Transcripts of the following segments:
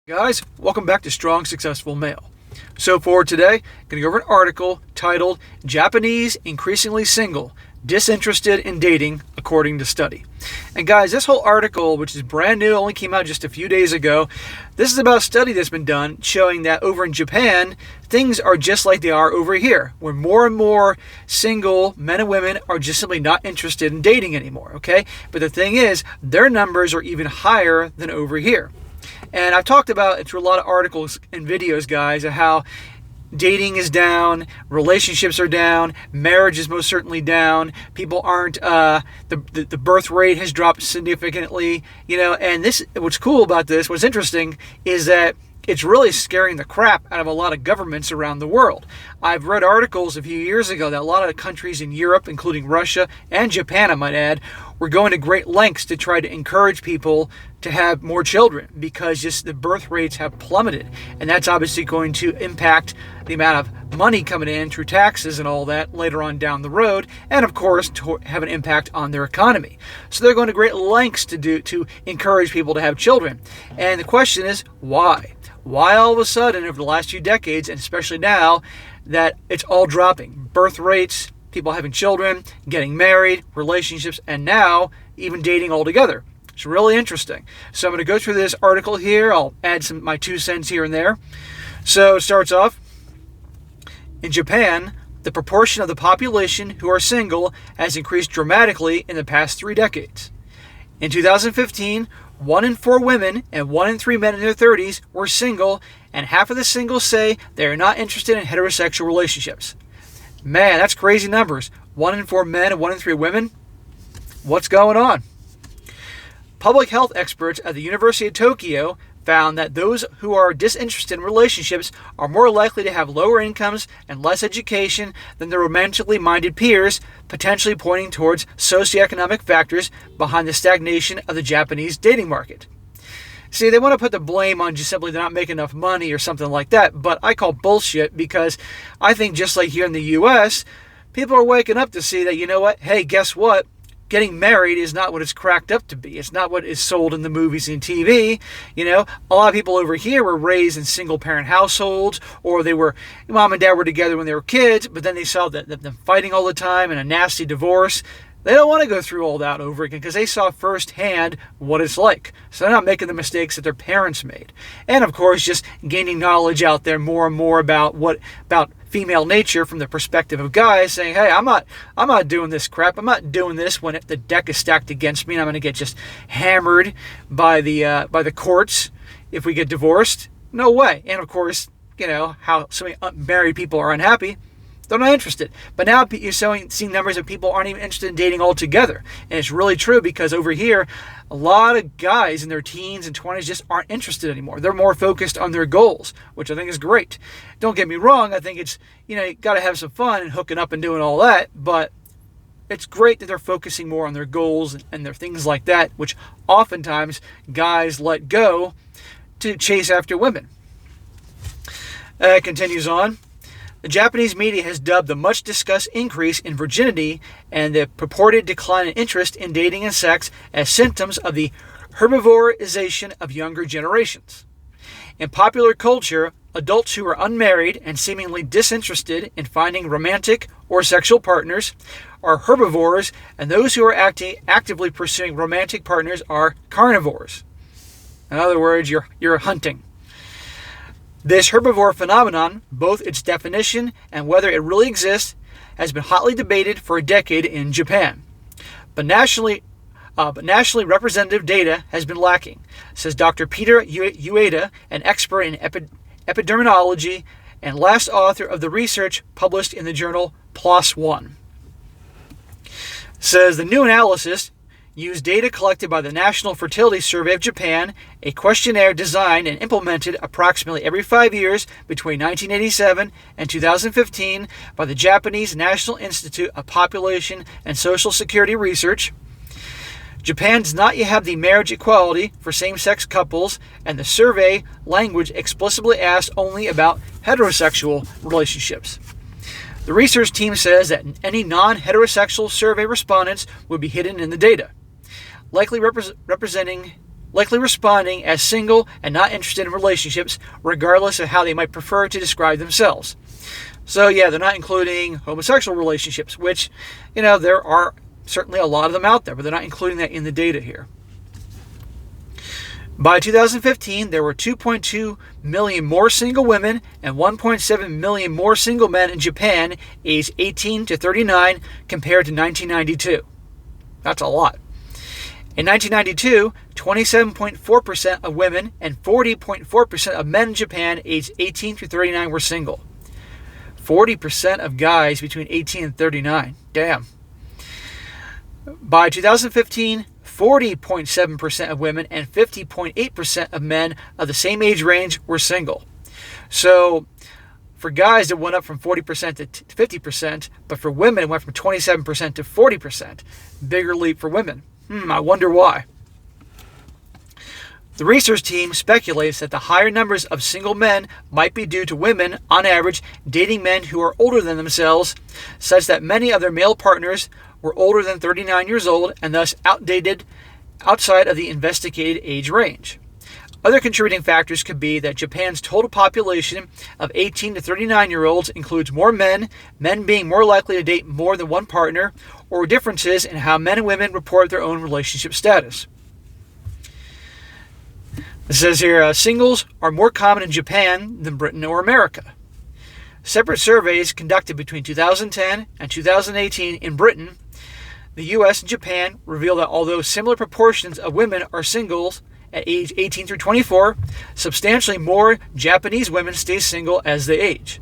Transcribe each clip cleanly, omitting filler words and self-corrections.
Guys, welcome back to Strong Successful Male. So for today, I'm going to go over an article titled Japanese Increasingly Single, Disinterested in Dating According to Study. And guys, this whole article, which is brand new, only came out just a few days ago, this is about a study that's been done showing that over in Japan, things are just like they are over here, where more and more single men and women are just simply not interested in dating anymore, okay? But the thing is, their numbers are even higher than over here. And I've talked about it through a lot of articles and videos, guys, of how dating is down, relationships are down, marriage is most certainly down. People aren't, the birth rate has dropped significantly, and what's cool about this, what's interesting, is that it's really scaring the crap out of a lot of governments around the world. I've read articles a few years ago that a lot of countries in Europe, including Russia and Japan, I might add, were going to great lengths to try to encourage people to have more children because just the birth rates have plummeted. And that's obviously going to impact the amount of money coming in through taxes and all that later on down the road, and of course to have an impact on their economy. So they're going to great lengths to encourage people to have children. And the question is, why? Why all of a sudden over the last few decades, and especially now, that it's all dropping? Birth rates, people having children, getting married, relationships, and now even dating altogether. It's really interesting. So I'm going to go through this article here. I'll add my 2 cents here and there. So it starts off, in Japan, the proportion of the population who are single has increased dramatically in the past 3 decades. In 2015, 1 in 4 women and 1 in 3 men in their 30s were single, and half of the singles say they are not interested in heterosexual relationships. Man, that's crazy numbers. 1 in 4 men and 1 in 3 women? What's going on? Public health experts at the University of Tokyo found that those who are disinterested in relationships are more likely to have lower incomes and less education than their romantically minded peers, potentially pointing towards socioeconomic factors behind the stagnation of the Japanese dating market. See, they want to put the blame on just simply they're not making enough money or something like that, but I call bullshit because I think just like here in the U.S., people are waking up to see that, you know what, hey, guess what? Getting married is not what it's cracked up to be. It's not what is sold in the movies and TV. A lot of people over here were raised in single-parent households, or mom and dad were together when they were kids, but then they saw them fighting all the time and a nasty divorce. They don't want to go through all that over again because they saw firsthand what it's like. So they're not making the mistakes that their parents made. And of course, just gaining knowledge out there more and more about female nature from the perspective of guys, saying, hey, I'm not doing this crap. I'm not doing this when the deck is stacked against me and I'm going to get just hammered by the courts if we get divorced. No way. And of course, how so many married people are unhappy. They're not interested. But now you're seeing numbers of people aren't even interested in dating altogether. And it's really true because over here, a lot of guys in their teens and 20s just aren't interested anymore. They're more focused on their goals, which I think is great. Don't get me wrong. I think it's, you got to have some fun and hooking up and doing all that. But it's great that they're focusing more on their goals and their things like that, which oftentimes guys let go to chase after women. Continues on. The Japanese media has dubbed the much-discussed increase in virginity and the purported decline in interest in dating and sex as symptoms of the herbivorization of younger generations. In popular culture, adults who are unmarried and seemingly disinterested in finding romantic or sexual partners are herbivores, and those who are actively pursuing romantic partners are carnivores. In other words, you're hunting. This herbivore phenomenon, both its definition and whether it really exists, has been hotly debated for a decade in Japan. But nationally representative data has been lacking, says Dr. Peter Ueda, an expert in epidemiology and last author of the research published in the journal PLOS ONE. Says the new analysis used data collected by the National Fertility Survey of Japan, a questionnaire designed and implemented approximately every 5 years between 1987 and 2015 by the Japanese National Institute of Population and Social Security Research. Japan does not yet have the marriage equality for same-sex couples, and the survey language explicitly asked only about heterosexual relationships. The research team says that any non-heterosexual survey respondents would be hidden in the data, likely representing likely responding as single and not interested in relationships, regardless of how they might prefer to describe themselves. So yeah, they're not including homosexual relationships, which, there are certainly a lot of them out there, but they're not including that in the data here. By 2015, there were 2.2 million more single women and 1.7 million more single men in Japan aged 18 to 39 compared to 1992. That's a lot. In 1992, 27.4% of women and 40.4% of men in Japan aged 18 to 39 were single. 40% of guys between 18 and 39. Damn. By 2015, 40.7% of women and 50.8% of men of the same age range were single. So for guys, it went up from 40% to 50%, but for women, it went from 27% to 40%. Bigger leap for women. I wonder why. The research team speculates that the higher numbers of single men might be due to women, on average, dating men who are older than themselves, such that many of their male partners were older than 39 years old and thus outdated outside of the investigated age range. Other contributing factors could be that Japan's total population of 18 to 39-year-olds includes more men being more likely to date more than one partner, or differences in how men and women report their own relationship status. It says here, singles are more common in Japan than Britain or America. Separate surveys conducted between 2010 and 2018 in Britain, the US and Japan reveal that although similar proportions of women are singles at age 18 through 24, substantially more Japanese women stay single as they age.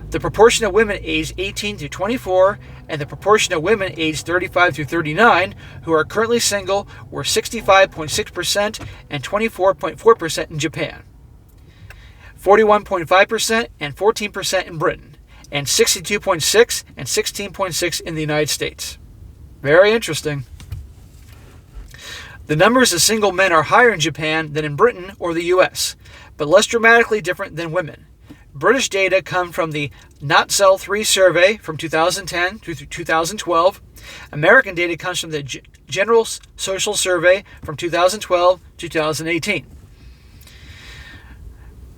The proportion of women aged 18 to 24 and the proportion of women aged 35 through 39 who are currently single were 65.6% and 24.4% in Japan, 41.5% and 14% in Britain, and 62.6% and 16.6% in the United States. Very interesting. The numbers of single men are higher in Japan than in Britain or the US, but less dramatically different than women. British data come from the NatCell3 survey from 2010 through 2012. American data comes from the General Social Survey from 2012 to 2018. It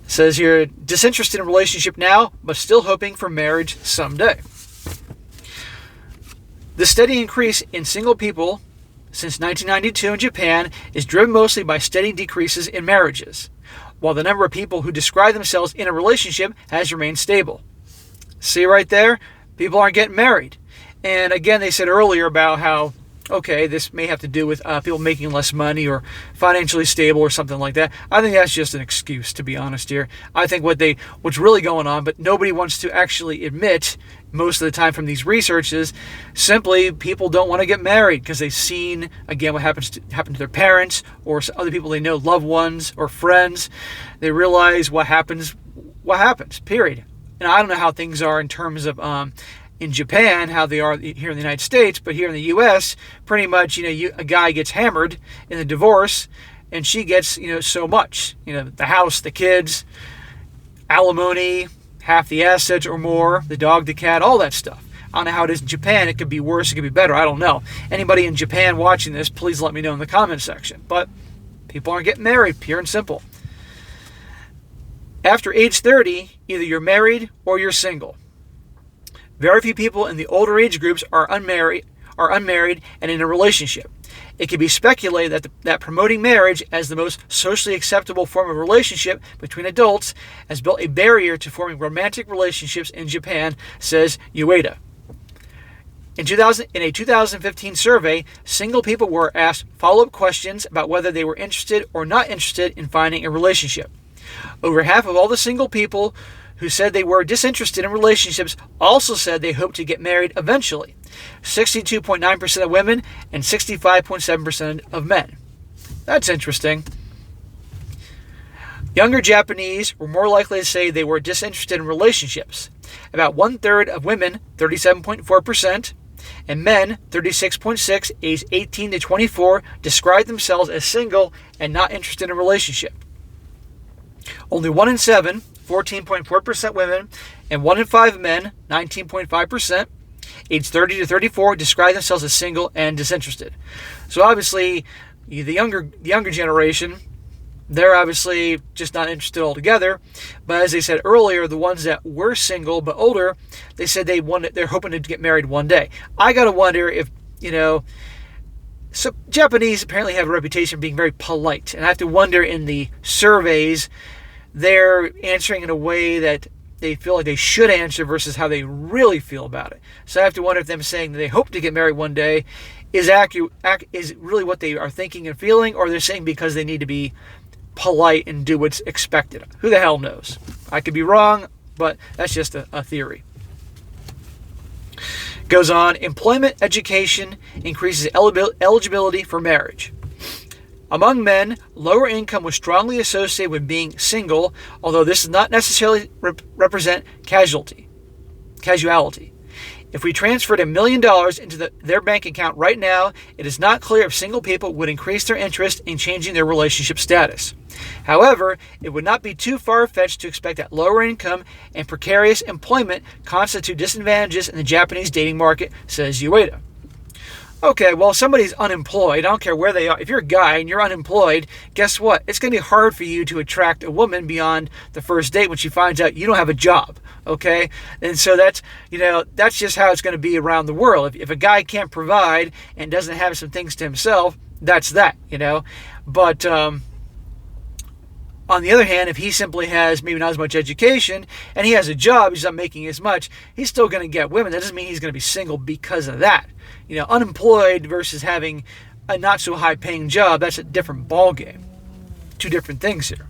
says here, disinterested in relationship now, but still hoping for marriage someday. The steady increase in single people since 1992 in Japan is driven mostly by steady decreases in marriages, while the number of people who describe themselves in a relationship has remained stable. See right there? People aren't getting married. And again, they said earlier about how, okay, this may have to do with people making less money or financially stable or something like that. I think that's just an excuse, to be honest here. I think what's really going on, but nobody wants to actually admit most of the time from these researches, simply people don't want to get married because they've seen, again, what happened to their parents or other people they know, loved ones or friends. They realize what happens, period. And I don't know how things are in terms of in Japan, how they are here in the United States, but here in the U.S., pretty much, a guy gets hammered in the divorce, and she gets, so much, the house, the kids, alimony, half the assets or more, the dog, the cat, all that stuff. I don't know how it is in Japan. It could be worse, it could be better. I don't know. Anybody in Japan watching this, please let me know in the comment section. But people aren't getting married, pure and simple. After age 30, either you're married or you're single. Very few people in the older age groups are unmarried and in a relationship. It can be speculated that promoting marriage as the most socially acceptable form of relationship between adults has built a barrier to forming romantic relationships in Japan, says Ueda. In a 2015 survey, single people were asked follow-up questions about whether they were interested or not interested in finding a relationship. Over half of all the single people who said they were disinterested in relationships also said they hoped to get married eventually. 62.9% of women and 65.7% of men. That's interesting. Younger Japanese were more likely to say they were disinterested in relationships. About 1/3 of women, 37.4%, and men, 36.6%, aged 18 to 24, described themselves as single and not interested in a relationship. Only 1 in 7, 14.4% women, and 1 in 5 men, 19.5%, aged 30 to 34, describe themselves as single and disinterested. So obviously, The younger generation, they're obviously just not interested altogether. But as they said earlier, the ones that were single but older, they said they're hoping to get married one day. I gotta wonder if, so Japanese apparently have a reputation of being very polite, and I have to wonder in the surveys they're answering in a way that they feel like they should answer versus how they really feel about it. So I have to wonder if them saying that they hope to get married one day is really what they are thinking and feeling, or they're saying because they need to be polite and do what's expected. Who the hell knows? I could be wrong, but that's just a theory. Goes on, employment education increases eligibility for marriage. Among men, lower income was strongly associated with being single, although this does not necessarily represent casualty. If we transferred $1 million into their bank account right now, it is not clear if single people would increase their interest in changing their relationship status. However, it would not be too far-fetched to expect that lower income and precarious employment constitute disadvantages in the Japanese dating market, says Ueda. Okay, well, somebody's unemployed. I don't care where they are. If you're a guy and you're unemployed, guess what? It's going to be hard for you to attract a woman beyond the first date when she finds out you don't have a job. Okay? And so that's just how it's going to be around the world. If a guy can't provide and doesn't have some things to himself, that's that, But on the other hand, if he simply has maybe not as much education and he has a job, he's not making as much, he's still going to get women. That doesn't mean he's going to be single because of that. Unemployed versus having a not so high paying job, that's a different ballgame. Two different things here.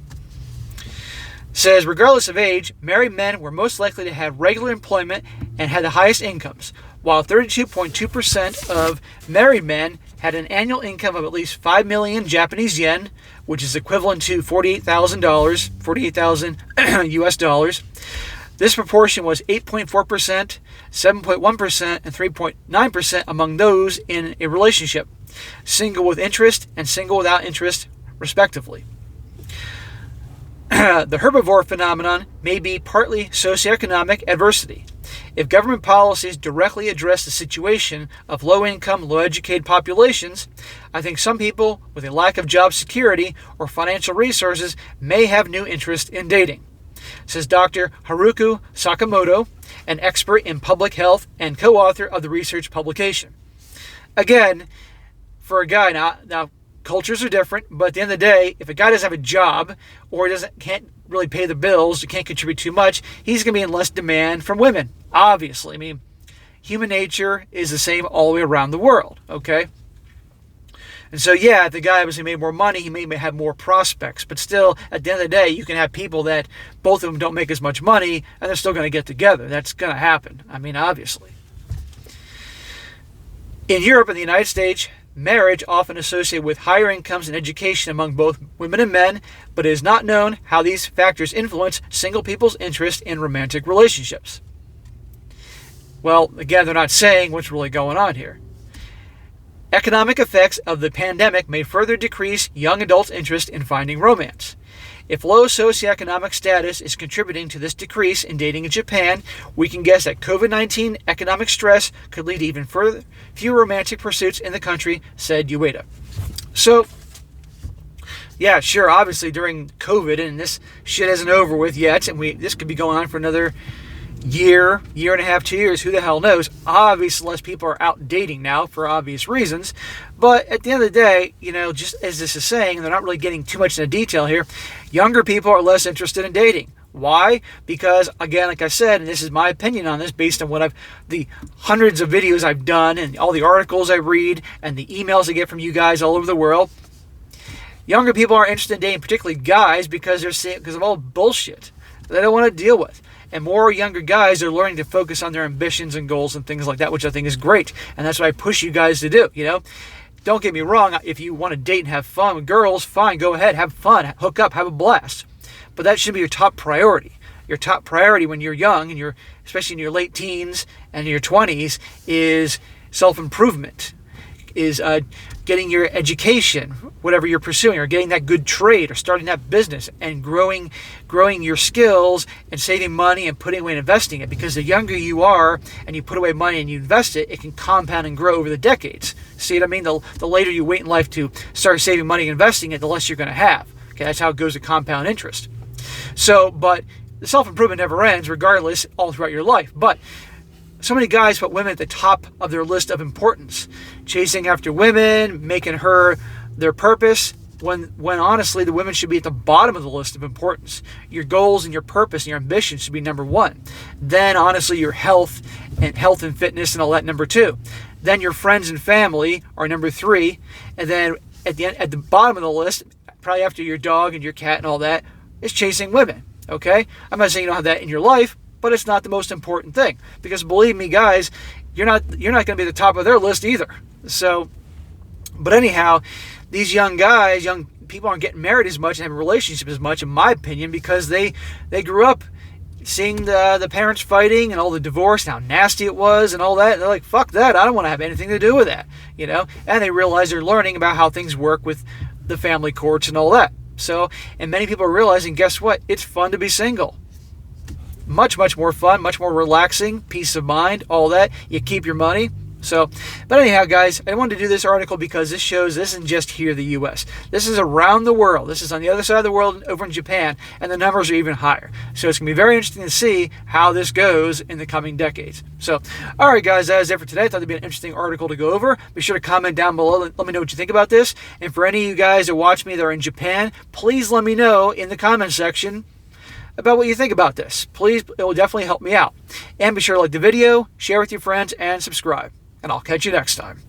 Says, regardless of age, married men were most likely to have regular employment and had the highest incomes, while 32.2% of married men had an annual income of at least 5 million Japanese yen, which is equivalent to $48,000 US dollars. This proportion was 8.4%, 7.1%, and 3.9% among those in a relationship, single with interest and single without interest, respectively. The herbivore phenomenon may be partly socioeconomic adversity. If government policies directly address the situation of low-income, low-educated populations, I think some people with a lack of job security or financial resources may have new interest in dating, says Dr. Haruko Sakamoto, an expert in public health and co-author of the research publication. Again, for a guy, now cultures are different, but at the end of the day, if a guy doesn't have a job or can't really pay the bills, can't contribute too much, he's going to be in less demand from women, obviously. I mean, human nature is the same all the way around the world, okay? And so, yeah, if the guy obviously made more money, he may have more prospects. But still, at the end of the day, you can have people that both of them don't make as much money, and they're still going to get together. That's going to happen. I mean, obviously. In Europe and the United States, marriage often associated with higher incomes and education among both women and men, but it is not known how these factors influence single people's interest in romantic relationships. Well, again, they're not saying what's really going on here. Economic effects of the pandemic may further decrease young adults' interest in finding romance. If low socioeconomic status is contributing to this decrease in dating in Japan, we can guess that COVID-19 economic stress could lead to even fewer romantic pursuits in the country, said Ueda. So, yeah, sure, obviously during COVID, and this shit isn't over with yet, and this could be going on for another year and a half, 2 years, who the hell knows. Obviously, less people are out dating now for obvious reasons. But at the end of the day, just as this is saying, they're not really getting too much into detail here, younger people are less interested in dating. Why? Because, again, like I said, and this is my opinion on this based on the hundreds of videos I've done and all the articles I read and the emails I get from you guys all over the world, younger people aren't interested in dating, particularly guys, because of all bullshit they don't want to deal with. And more younger guys are learning to focus on their ambitions and goals and things like that, which I think is great. And that's what I push you guys to do, Don't get me wrong. If you want to date and have fun with girls, fine, go ahead, have fun, hook up, have a blast. But that should be your top priority. Your top priority when you're young, and especially in your late teens and your 20s, is self-improvement, is getting your education, whatever you're pursuing, or getting that good trade, or starting that business, and growing your skills, and saving money and putting away and investing it. Because the younger you are and you put away money and you invest it, it can compound and grow over the decades. See what I mean? The later you wait in life to start saving money and investing it, the less you're going to have. Okay, that's how it goes to compound interest. So, but the self-improvement never ends, regardless, all throughout your life. But so many guys put women at the top of their list of importance, chasing after women, making her their purpose, when honestly the women should be at the bottom of the list of importance. Your goals and your purpose and your ambition should be number one. Then honestly your health and fitness and all that, number two. Then your friends and family are number three. And then at the bottom of the list, probably after your dog and your cat and all that, is chasing women. Okay? I'm not saying you don't have that in your life, but it's not the most important thing. Because believe me, guys, you're not going to be at the top of their list either. So, but anyhow, these young people aren't getting married as much and having relationships as much, in my opinion, because they grew up seeing the parents fighting and all the divorce, and how nasty it was and all that. And they're like, fuck that, I don't want to have anything to do with that, And they realize they're learning about how things work with the family courts and all that. So, and many people are realizing, guess what? It's fun to be single. Much, much more fun, much more relaxing, peace of mind, all that. You keep your money. So, but anyhow, guys, I wanted to do this article because this shows this isn't just here in the U.S. This is around the world. This is on the other side of the world, over in Japan, and the numbers are even higher. So it's going to be very interesting to see how this goes in the coming decades. So, all right, guys, that is it for today. I thought it'd be an interesting article to go over. Be sure to comment down below. Let me know what you think about this. And for any of you guys that watch me that are in Japan, please let me know in the comment section about what you think about this. Please, it will definitely help me out. And be sure to like the video, share with your friends, and subscribe. And I'll catch you next time.